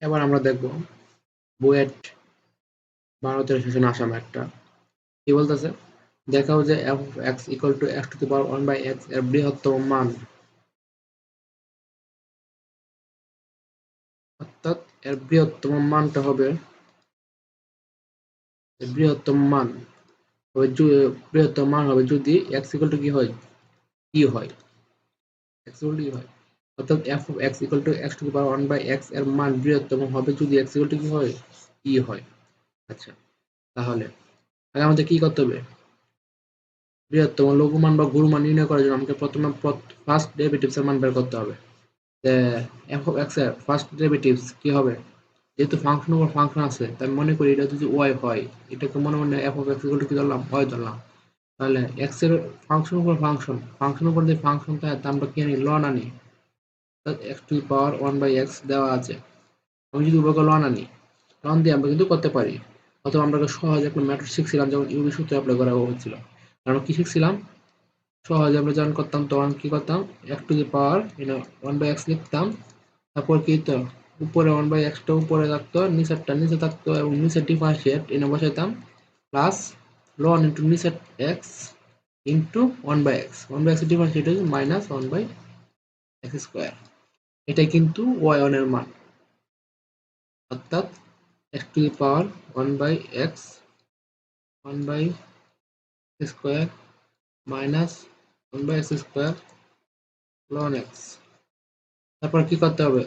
এবার আমরা দেখব বুয়েট 12-13 সেশনে আসা ম্যাথটা কি বলতেছে। দেখাও যে f of x equal to x to the power 1 by x এর বৃহত্তম মান, অর্থাৎ এর বৃহত্তম মানটা হবে বৃহত্তম মান বৃহত্তম মান হবে যদি x equal to কি হয়, e হয়, x equal to e হয়, অর্থাৎ f of x equal to x to the power 1 by x এর মান বৃহত্তম হবে যদি x equal to কি হয়, e হয়। আচ্ছা, তাহলে আগে আমাদের কি করতে হবে, বৃহত্তম লঘুমান বা গুরুমান নির্ণয় করার জন্য আমাকে প্রথমে ফার্স্ট ডেরিভেটিভস এর মান বের করতে হবে। f of x এর ফার্স্ট ডেরিভেটিভস কি হবে, যেহেতু ফাংশন উপর ফাংশন আছে তাই মনে করি এটা যদি y হয়, এটাকে মনে মনে f of x equal to কি ধরলাম, y ধরলাম। তাহলে x এর ফাংশন উপর ফাংশন উপর যে ফাংশন থাকে তা আমরা কি আনি, লন আনি, x to the power 1 by x দেওয়া আছে। আমি যদি উভয়কে লন আনি, লন দিয়ে আমরা কিন্তু করতে পারি, অথবা আমরা সহজে একটা ম্যাথড শিখছিলাম যখন ইউবি সূত্র অ্যাপ্লাই করা হচ্ছিল। আমরা কি শিখছিলাম, সহজে আমরা যখন করতাম তখন কি করতাম, x to the power 1 by x লিখতাম, তারপর কি তো উপরে 1 বাই x টা উপরে থাকতো, নিচেরটা নিচে থাকতো, এবং নিচের ডিফারেন্সিয়েট এনে বসাইতাম প্লাস লন ইন্টু নিচের x into 1 by x, 1 by x এর ডিফারেন্সিয়েট হচ্ছে মাইনাস 1 বাই x স্কোয়ার। এটাই কিন্তু y1 এর মান, অর্থাৎ x to the power 1 by x 1 by square minus 1 by x square লন x। তারপর কি করতে হবে,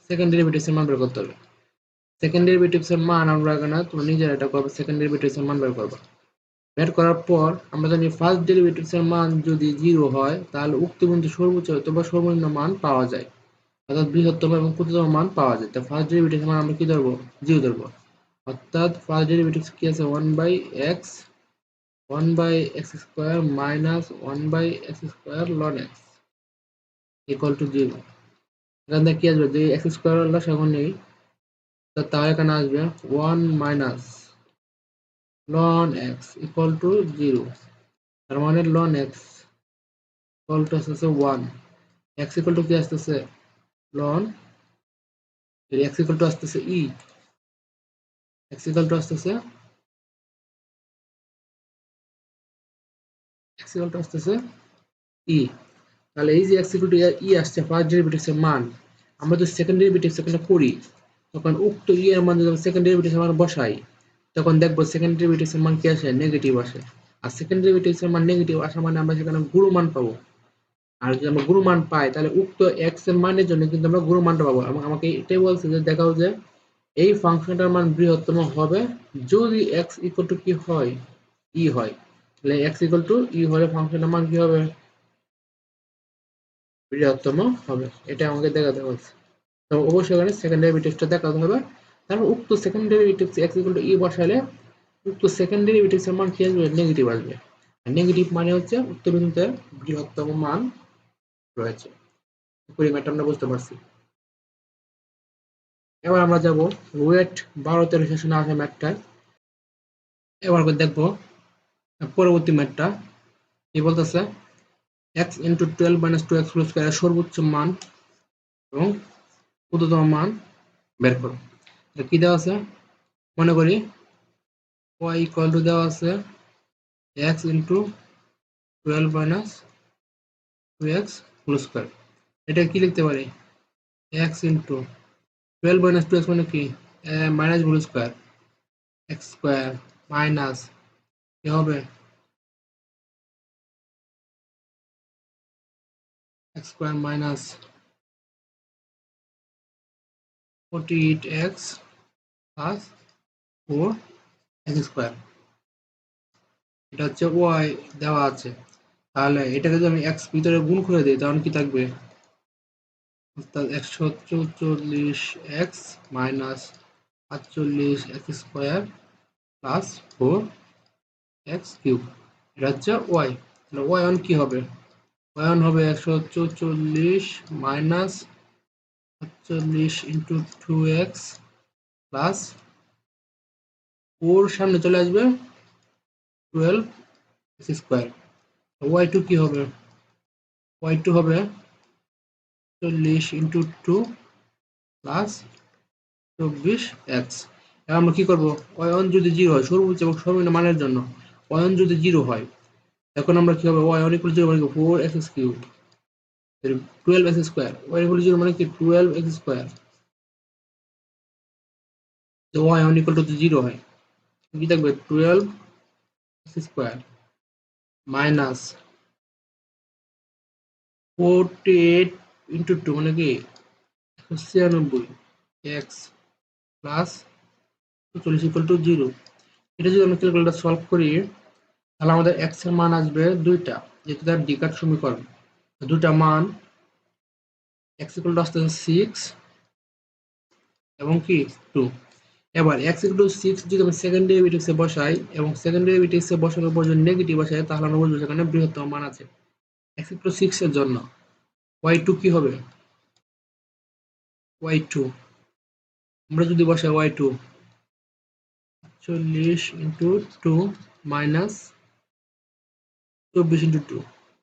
সেকেন্ড ডেরিভেটিভস এর মান বের করতে হবে। সেকেন্ড ডেরিভেটিভস এর মান আমরা এখানে তোমরা নিজেরা এটা করবে, সেকেন্ড ডেরিভেটিভস এর মান বের করবে। বের করার পর আমরা জানি ফার্স্ট ডেরিভেটিভস এর মান যদি 0 হয় তাহলে উক্ত বিন্দু সর্বোচ্চ অথবা সর্বনিম্ন মান পাওয়া যায়, অর্থাৎ বৃহত্তম এবং ক্ষুদ্রতম মান পাওয়া যায়। তাই ফার্স্ট ডেরিভেটিভস এর মান আমরা কি ধরবো, 0 ধরবো, অর্থাৎ ফার্স্ট ডেরিভেটিভস কি আছে 1 by x 1 by x square minus 1 by x square লন x ইকুয়াল টু 0। এখান থেকে কি আসবে, যে x স্কোয়ার হলো সেখানে নেই, তাহলে এখানে আসবে 1 minus loan x equal to 0। তার মানে লন x ইকুয়াল টু আসতেছে 1, x ইকুয়াল টু কি আসতেছে লন, x ইকুয়াল টু আসতেছে e, x ইকুয়াল টু আসতেছে x ইকুয়াল টু আসতেছে e। তাহলে এই যে x ইকুয়াল টু e আসছে ফার্স্ট ডেরিভেটিভস এর মান, আমরা যদি সেকেন্ড ডেরিভেটিভস এখানে করি তখন উক্ত e এর মান যদি সেকেন্ড ডেরিভেটিভস এর মান বসাই তখন দেখবো সেকেন্ড ডেরিভেটিভস এর মান কি আসে, নেগেটিভ আসে। আর সেকেন্ড ডেরিভেটিভস এর মান নেগেটিভ আসা মানে আমরা সেখানে গুণ মান পাবো। আর যদি আমরা গুণ মান পাই তাহলে উক্ত x এর মানের জন্য কিন্তু আমরা গুণ মানটা পাবো। এবং আমাকে এটাই বলছে যে দেখাও যে এই ফাংশনটার মান বৃহত্তম হবে যদি x ইকুয়াল টু কি হয়, e হয়। তাহলে x ইকুয়াল টু e হলে ফাংশনটার মান কি হবে, বৃহত্তম হবে। এটা আমাকে দেখাতে বলছে। তো অবশ্যই এখানে সেকেন্ড ডেরিভেটিভসটা দেখাতে হবে। তারপর উক্ত second derivatives x equal two e বসালে উক্ত সেকেন্ড ডেরিভেটিভস এর মান কি আসবে, নেগেটিভ আসবে। আর নেগেটিভ মানে হচ্ছে উক্ত বিন্দুতে বৃহত্তম মান রয়েছে। পরিমাণটা আমরা বুঝতে পারছি। এবার আমরা যাব ওয়েট 12-13 সেশনে আসা ম্যাথটায়। এবার দেখবো পরবর্তী ম্যাথটা কি বলতেছে, x into 12 minus 2x whole স্কয়ারের সর্বোচ্চ মান এবং ক্ষুদ্রতম মান বের করো। এটা কি দেওয়া আছে, মনে করি y ইকুয়াল টু দেওয়া আছে x into 12 minus 2x whole square. এটা কি লিখতে পারি, x ইন্টু 12 মাইনাস 2x মানে কি, minus whole square, x square minus কি হবে x square minus 48x plus 4x square. এটা হচ্ছে y দেওয়া আছে। তাহলে এটাকে যদি আমি x ভিতরে গুণ করে দিই তখন কি থাকবে, অর্থাৎ 144x minus 48x square plus 4x cube. এটা হচ্ছে y। তাহলে y1 কি হবে, y1 হবে 144 মাইনাস 48 ইন্টু 2x প্লাস 4 সামনে চলে আসবে 12x স্কয়ার। y2 কি হবে, y2 হবে 40 ইন্টু 2 প্লাস 24x। এবার আমরা কি করব, y1 যদি 0 হয় সর্বোচ্চ এবং সর্বনিম্ন মানের জন্য y1 যদি 0 হয় এখন আমরা কি হবে y1 = 0 মানে কি 4x³ 12x স্কয়ার, y = 0 মানে কি 12x স্কয়ার। তো y1 = 0 হয় কি থাকবে 12x স্কয়ার মাইনাস 48 ইনটু 2 মানে কি 96 x প্লাস 40 = 0। এটা যদি আমরা ক্যালকুলেটর সলভ করি তাহলে আমাদের x এর মান আসবে দুইটা, যেহেতু তার ডিকাট সমীকরণ দুটা মান x = আসতে 6 এবং কি 2। এবার x = 6 যদি আমি সেকেন্ড ডেরিভেটিভসে বসাই এবং সেকেন্ড ডেরিভেটিভসে বসানোর পর যদি নেগেটিভ আসে তাহলে আমরা বুঝবো সেখানে বৃহত্তম মান আছে। x = 6 এর জন্য y2 কি হবে y2 আমরা যদি বসাই y2 40 * 2 মাইনাস 24 * 2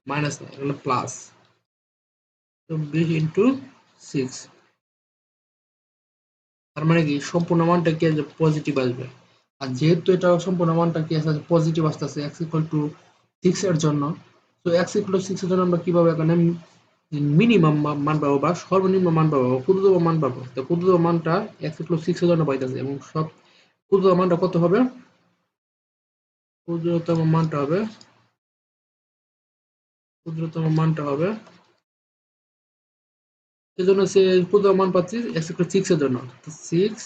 মাইনাস না এখানে প্লাস 24 * 6 তার মানে কি সম্পূর্ণ মানটা কি আসবে পজিটিভ আসবে। আর যেহেতু এটা সম্পূর্ণ মানটা কি আসছে পজিটিভ আসতেছে x = 6 এর জন্য, তো x = 6 এর জন্য আমরা কিভাবে এখানে মিনিমাম মান পাবো বা সর্বনিম্ন মান পাবো ক্ষুদ্রতম মান পাবো। তো ক্ষুদ্রতম মানটা x = 6 এর জন্য পাইতেছে এবং সব ক্ষুদ্রতম মানটা কত হবে, ক্ষুদ্রতম মানটা হবে ক্ষুদ্রতম মানটা হবে এজন্য সে ক্ষুদ্রতম মান পাচ্ছি x = 6 এর জন্য। তো 6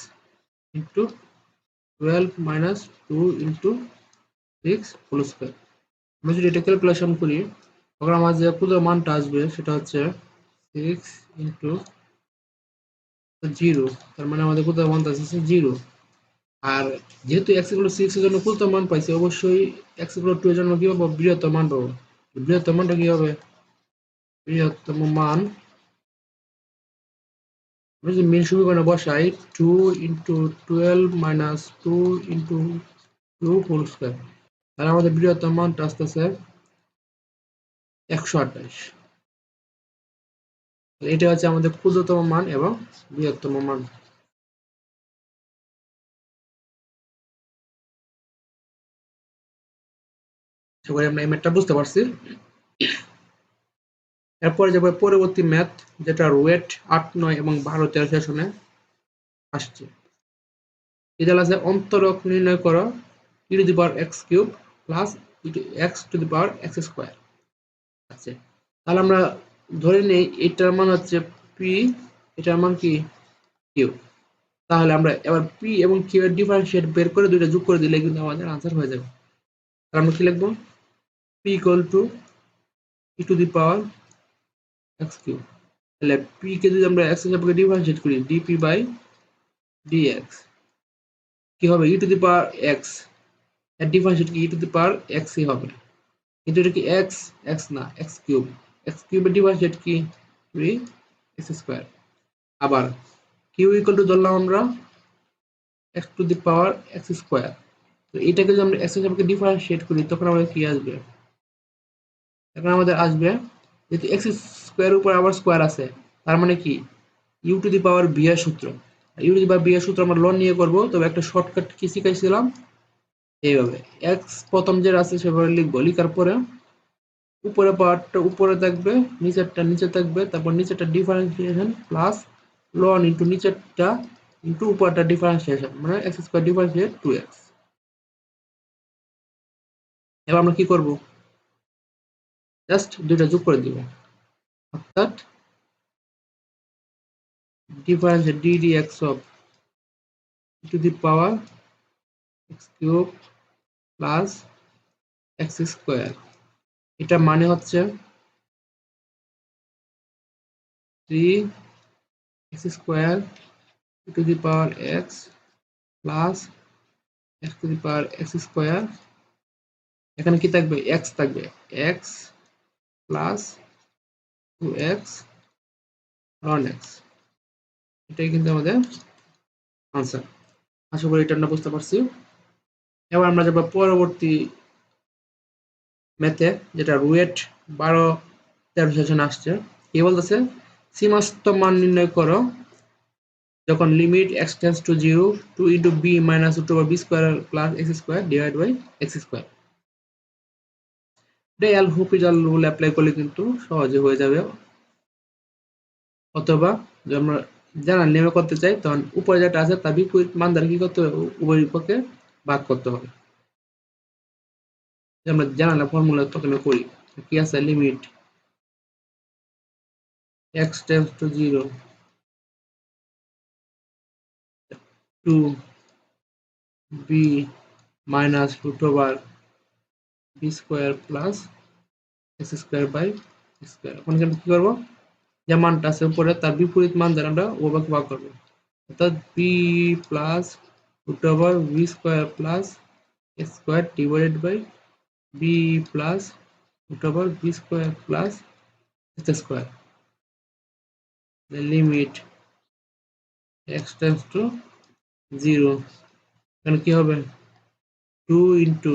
* 12 minus 2 into 6 whole square। আমরা যদি এটা ক্যালকুলেশন করি তখন আমার যে ক্ষুদ্র মানটা আসবে সেটা হচ্ছে 6 into 0, তার মানে আমাদের ক্ষুদ্র মানটা আসছে 0। আর যেহেতু x = 6 এর জন্য ক্ষুদ্র মান পাইছি অবশ্যই x = 2 এর জন্য কি পাবো বৃহত্তম মান পাবো। বৃহত্তম মানটা কি হবে, বৃহত্তম মান আমরা যদি মেন সমীকরণে বসাই 2 into 12 minus 2 into 2 whole square, তাহলে আমাদের বৃহত্তম মানটা আসতেছে 128। এটা হচ্ছে আমাদের ক্ষুদ্রতম মান এবং বৃহত্তম মান। আশা করি আমরা এই ম্যাথটা বুঝতে পারছি। এরপরে যাবো পরবর্তী ম্যাথ, যেটা রুয়েট 8, 9 এবং 12, 13 সেশনে আসছে। এটা আছে অন্তরক নির্ণয় করো e⁻x³ প্লাস x⁻x²। আছে তাহলে আমরা ধরে নেই এটার মান হচ্ছে p, এটার মান কি q। তাহলে আমরা এবার p এবং q এর ডিফারেন্সিয়েট বের করে দুইটা যোগ করে দিলে কিন্তু আমাদের आंसर হয়ে যাবে। তাহলে আমরা কি লিখব p = e⁻x³ তাহলে p কে যদি আমরা x এর সাপেক্ষে ডিফারেন্সিয়েট করি dp/dx কি হবে e⁻x এর ডিফারেন্সিয়েট কি e⁻x ই হবে, কিন্তু এটা কি x x না x³ x³ এর ডিফারেন্সিয়েট কি 3x²। আবার q = ধরলাম আমরা x⁻x²। তো এটাকে যদি আমরা x এর সাপেক্ষে ডিফারেন্সিয়েট করি তখন আমাদের কি আসবে, এখন আমাদের আসবে যেহেতু x² উপর আবার স্কয়ার আছে তার মানে কি u⁻v এর সূত্র। u⁻v এর সূত্র আমরা লন নিয়ে করব, তবে একটা শর্টকাট কি শিখাইছিলাম এইভাবে x প্রথম যে আছে সেভাবে লিখবো, লিখার পরে উপরে পাওয়ারটা উপরে থাকবে নিচেরটা নিচে থাকবে, তারপর নিচেরটা ডিফারেন্সিয়েশন প্লাস লন ইনটু নিচেরটা ইনটু উপরটা ডিফারেন্সিয়েশন মানে x² ডিফারেন্সিয়েট 2x। এবার আমরা কি করব জাস্ট দুইটা যোগ করে দিব, অর্থাৎ differentiate ddx of e⁻x³ plus x²। এটা মানে হচ্ছে 3x² e⁻x প্লাস x⁻x²। এখানে কি থাকবে x থাকবে x plus 2x ln x। এটাই কিন্তু আমাদের আনসার। আশা করি এটা আমরা বুঝতে পারছি। এবার আমরা যাব পরবর্তী ম্যাথে, যেটা রুয়েট 12, 13 সেশন আসছে। কি বলতেছে সীমাস্থ মান নির্ণয় করো যখন limit x tends to 0 2 into b minus root over b square plus x square divide by x square. এটা এল হপিটাল রুল অ্যাপ্লাই করলে কিন্তু সহজে হয়ে যাবে। অথবা যদি আমরা জানার নিয়মে করতে চাই তখন উপরে যেটা আছে তার বিপরীত মান দ্বারা কি করতে হবে, উভয় পক্ষে ভাগ করতে হবে। আমরা জানালা ফর্মুলা তখন করি কি আছে, limit x tends to 0 two b minus root over b square plus x square by square. এখন এখানে কি করব, যে মানটা আছে উপরে তার বিপরীত মান দ্বারা আমরা উভয়কে ভাগ করব, অর্থাৎ b plus root over b square plus x square divided by b plus root over b square plus x square. the limit x tends to 0, এখানে কি হবে 2 into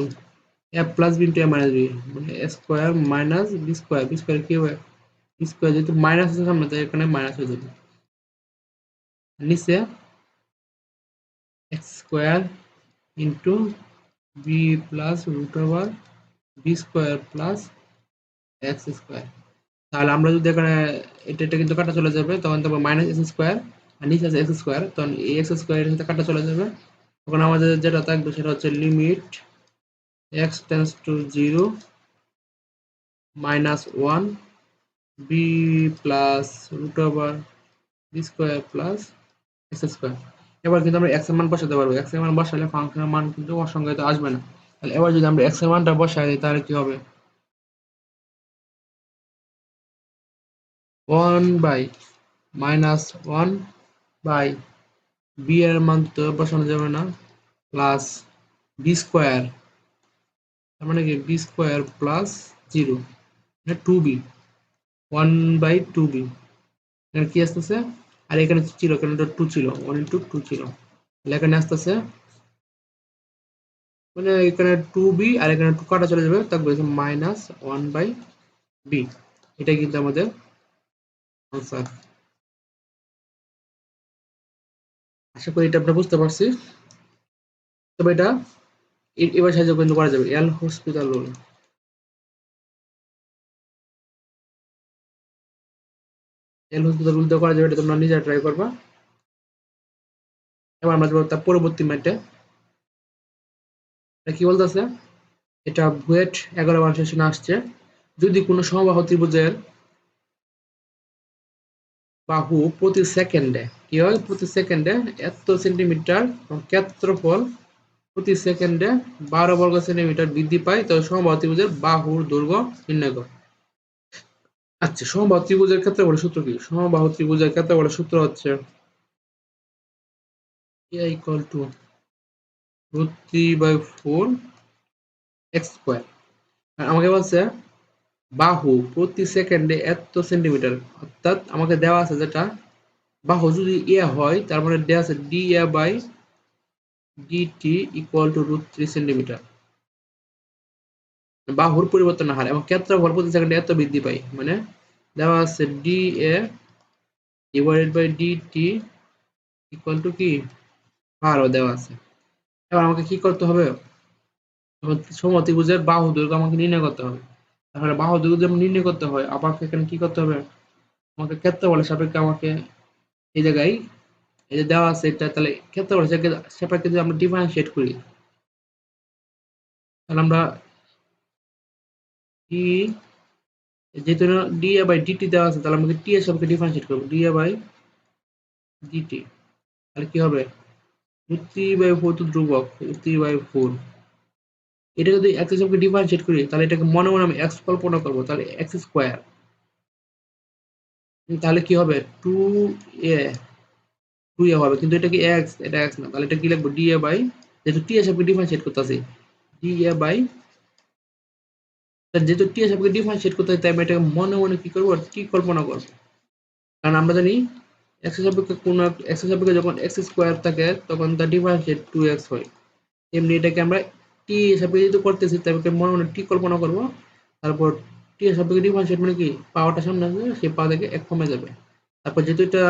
a plus b into a minus b, মানে a square minus b square. b square কি হবে, b square যেহেতু minus আছে সামনে তাই এখানে মাইনাস হয়ে যাবে। নিচে x square into b plus root over b square plus x square. তাহলে আমরা যদি এখানে এটা কিন্তু কাটা চলে যাবে, তখন তবে মাইনাস এক্স স্কয়ার আর নিচে আছে এক্স স্কয়ার, তখন এই এক্স স্কয়ার এর সাথে কাটা চলে যাবে। তখন আমাদের যেটা থাকবে সেটা হচ্ছে limit x tends to 0 minus 1 b plus root over b square plus x square. এবার কিন্তু আমরা x এর মান বসাতে পারবো, x এর মান বসালে ফাংশনের মান কিন্তু অসংজ্ঞায়িত আসবে না। তাহলে এবার যদি আমরা x এর মানটা বসাই দিই তাহলে কি হবে, 1 বাই মাইনাস 1 বাই b এর মান তো বসানো যাবে না, প্লাস b স্কয়ার, তার মানে কি b স্কয়ার প্লাস 0 মানে 2b, 1 বাই 2b। এখানে কি আসতেছে, আর এখানে ছিল এখানে 2 ছিল, 1 ইনটু 2 ছিল, তাহলে এখানে আসতেছে মানে এখানে 2b আর এখানে 2 কাটা চলে যাবে, তারপর মাইনাস 1 বাই b। এটাই কিন্তু আমাদের আনসার। আশা করি এটা আপনারা বুঝতে পারছি। তবে এটা এবার সাহায্য কিন্তু করা যাবে, এল হসপিটাল রুল। এল হসপিটাল রুল দিয়ে করা যাবে, এটা তোমরা নিজেরা ট্রাই করবা। এবার আমরা যাবো তার পরবর্তী ম্যাটে। এটা কি বলতেছে, এটা বুয়েট 11 সেশনে আসছে। যদি কোনো সমবাহু ত্রিভুজের বাহু প্রতি সেকেন্ডে কি হয়, প্রতি সেকেন্ডে এত সেন্টিমিটার ক্ষেত্রফল প্রতি সেকেন্ডে 12 বর্গ সেন্টিমিটার বৃদ্ধি পায়, তবে সমবাহু ত্রিভুজের বাহুর দৈর্ঘ্য নির্ণয় করো। আচ্ছা, সমবাহু ত্রিভুজের ক্ষেত্রফলের সূত্র কি? সমবাহু ত্রিভুজের ক্ষেত্রফলের সূত্র হচ্ছে a equal to √3/4 x square. আমাকে বলছে বাহু প্রতি সেকেন্ডে এত সেন্টিমিটার, অর্থাৎ আমাকে দেওয়া আছে যেটা বাহু যদি এ হয় তার মানে দেওয়া আছে D A by DT equal to √3 centimetre, বাহুর পরিবর্তন হার এবং ক্ষেত্রফল প্রতি সেকেন্ডে এত বৃদ্ধি পায়, মানে দেওয়া আছে D A divided by DT equal to কি হারও দেওয়া আছে। এবার আমাকে কি করতে হবে, সমত্রিভুজের বাহু দৈর্ঘ্য আমাকে নির্ণয় করতে হবে। তাহলে বাহু দৈর্ঘ্য যদি নির্ণয় করতে হয় আমাকে এখানে কি করতে হবে, আমাকে ক্ষেত্রফলের সাপেক্ষে আমাকে এই জায়গায় এই যে দেওয়া আছে এটা, তাহলে ক্ষেত্রফলের সাপেক্ষে যদি আমরা ডিফারেন্সিয়েট করি তাহলে আমরা টি, যেহেতু ডি এ বাই ডিটি দেওয়া আছে তাহলে আমাকে টি এর সাপেক্ষে ডিফারেন্সিয়েট করব, ডি এ বাই ডিটি। তাহলে কি হবে, √3/4 তো ধ্রুবক, √3/4। এটা যদি এক্স এর সাপেক্ষে ডিফারেন্সিয়েট করি তাহলে এটাকে মনে মনে আমি এক্স কল্পনা করব, তাহলে এক্স স্কয়ার, তাহলে কি হবে 2a, 2a হবে, কিন্তু এটা কি এক্স, এটা এক্স না, তাহলে এটা কি লিখবো ডি এ বাই, যেহেতু টি এর সাপেক্ষে ডিফারেন্সিয়েট করতেছি ডি এ বাই, যেহেতু টি এর সাপেক্ষে ডিফারেন্সিয়েট করতে হয় তাই আমি এটাকে মনে মনে কি করবো, টি কল্পনা করব। কারণ আমরা জানি এক্স এর সাপেক্ষে কোন এক্স এর সাপেক্ষে যখন এক্স স্কয়ার থাকে তখন তার ডিফারেন্সিয়েট 2x হয়। এমনি এটাকে আমরা টি এর সাপেক্ষে যেহেতু করতেছি তাই এটাকে মনে মনে টি কল্পনা করব, তারপর টি এর সাপেক্ষে ডিফারেন্সিয়েট মানে কি পাওয়ারটা সামনে আসবে, সেই পাওয়ার থেকে 1 কমে যাবে। তারপর যেহেতু এটা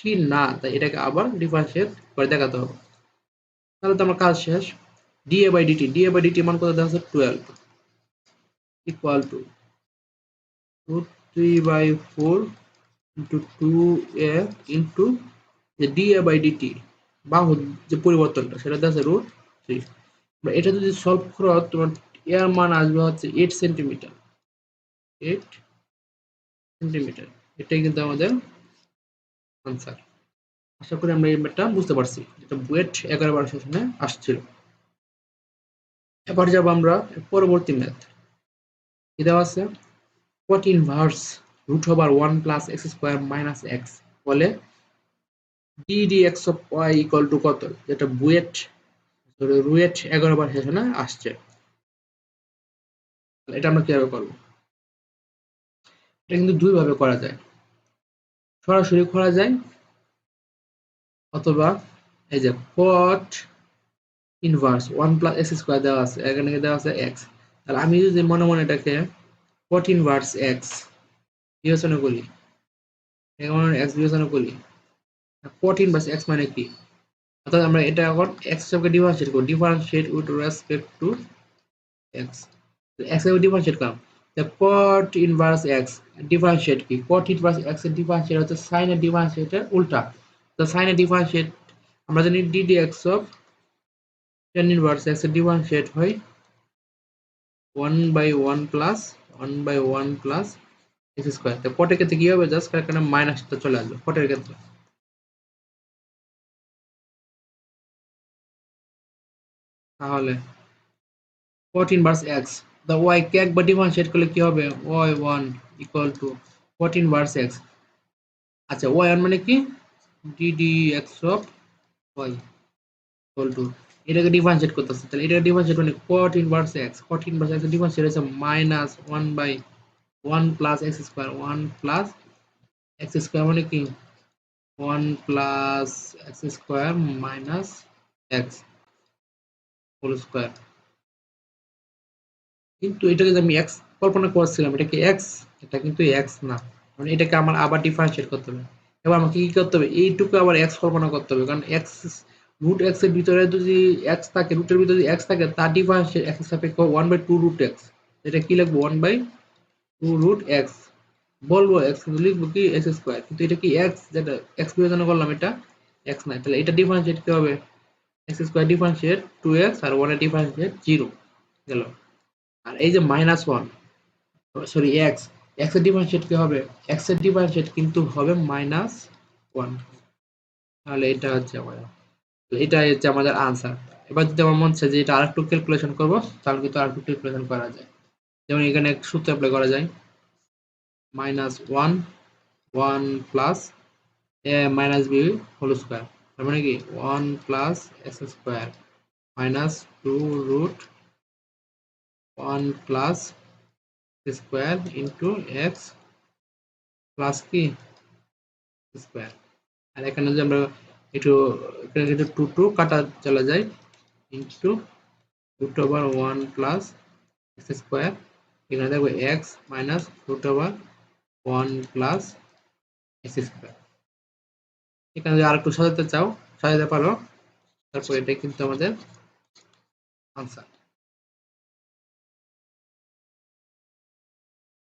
কি না, তাই এটাকে আবার ডিফারেন্সিয়েট করে দেখাতে হবে। তাহলে তো আমার কাজ শেষ। dA/dt মান কত দেওয়া আছে 12 equal to √3/4 into 2a into যে dA/dt বাহুর যে পরিবর্তনটা সেটা দেওয়া আছে √3। এটা যদি সলভ করো তোমার এর মান আসবে হচ্ছে 8 সেন্টিমিটার। 8 সেন্টিমিটার, এটাই কিন্তু আমাদের আনসার। আশা করি আমরা এই ম্যাথটা বুঝতে পারছি, যেটা বুয়েট 11/12 সেশনে আসছিল। এবার যাব আমরা পরবর্তী ম্যাথ। কি দেওয়া আছে, cot inverse √1 plus x square minus x বলে ddx of y equal two কত, যেটা বুয়েট 11/12 সেশনে আসছে। এটা আমরা কিভাবে করবো? এটা কিন্তু দুই ভাবে করা যায়, সরাসরি করা যায় অথবা এই যে cot inverse 1 plus x square দেওয়া আছে, এখানে দেওয়া আছে এক্স। তাহলে আমি যদি মনে মনে এটাকে cot ইনভার্স এক্স বিবেচনা করি, এখানে এক্স বিবেচনা করি, cot ইনভার্স এক্স মানে কি, অর্থাৎ আমরা এটা এখন এক্স হিসেবে ডিফারেন্সিয়েট করব, differentiate with respect to x. X এর ডিফারেন্সিয়েট করলাম, cot ইনভার্স এক্স ডিফারেন্সিয়েট কি, cot ইনভার্স এক্স এর ডিফারেন্সিয়েট হচ্ছে sin এর ডিফারেন্সিয়েটের উল্টা। তো sin এর ডিফারেন্সিয়েট আমরা জানি ddx of tan inverse x এর ডিফারেন্সিয়েট হয় 1/1 প্লাস 1/1 প্লাস এক্স স্কয়ার। তো cot এর ক্ষেত্রে কি হবে, জাস্ট এখানে মাইনাসটা চলে আসবে cot এর ক্ষেত্রে। তাহলে cot inverse x, the y কে একবার ডিফারেন্সিয়েট করলে কি হবে, y1 equal to cot inverse x। আচ্ছা y1 মানে কি, ddx of y equal to, এটাকে ডিফারেন্সিয়েট করতেছে, তাহলে এটাকে ডিফারেন্সিয়েট মানে cot inverse x, cot inverse x এর ডিফারেন্সিয়েট হচ্ছে minus 1/1 plus x square, 1 plus x square মানে কি 1 plus x square minus x whole square. কিন্তু এটাকে যে আমি x কল্পনা করছিলাম, এটা কি x, এটা কিন্তু x না, মানে এটাকে আমার আবার ডিফারেন্সিয়েট করতে হবে। এবার আমাকে কি করতে হবে, এইটুকু আবার x কল্পনা করতে হবে, কারণ x রুট x এর ভিতরে যদি x থাকে, রুটের ভিতরে যদি x থাকে, তার ডিফারেন্সিয়েট x এর সাপেক্ষে 1/2 রুট x, এটা কি লিখবো 1/2 রুট x, বলবো x কিন্তু লিখবো কি x স্কয়ার, কিন্তু এটা কি x, যেটা x বিবেচনা করলাম এটা x না, তাহলে এটা ডিফারেন্সিয়েট কি হবে, x স্কয়ার ডিফারেন্সিয়েট 2x আর 1 এর ডিফারেন্সিয়েট 0 গেল। আর এই যে মাইনাস 1 সরি এক্স, এক্স এর ডিফারেন্সিয়েট কি হবে, এক্স এর ডিফারেন্সিয়েট কিন্তু হবে -1। তাহলে এটা হচ্ছে আমাদের, এটাই হচ্ছে আমাদের আনসার। এবার যদি আমার মন চায় যে এটা আরেকটু ক্যালকুলেশন করব, তাহলে কিন্তু আরেকটু ক্যালকুলেশন করা যায়। যেমন এখানে এক সূত্র অ্যাপ্লাই করা যায়, -1 1 plus a minus b whole square, তার মানে কি 1 প্লাস এক্স স্কয়ার মাইনাস 2 রুট 1 plus square into x plus কি স্কয়ার। আর এখানে যদি আমরা একটু এখানে যদি 2 কাটা চলে যায় ইন্টু √1 প্লাস এক্স স্কয়ার, এখানে দেখবো x minus √1 plus x square. এখানে যদি আরেকটু সাজাতে চাও সাজাতে পারো, তারপর এটাই কিন্তু আমাদের আনসার।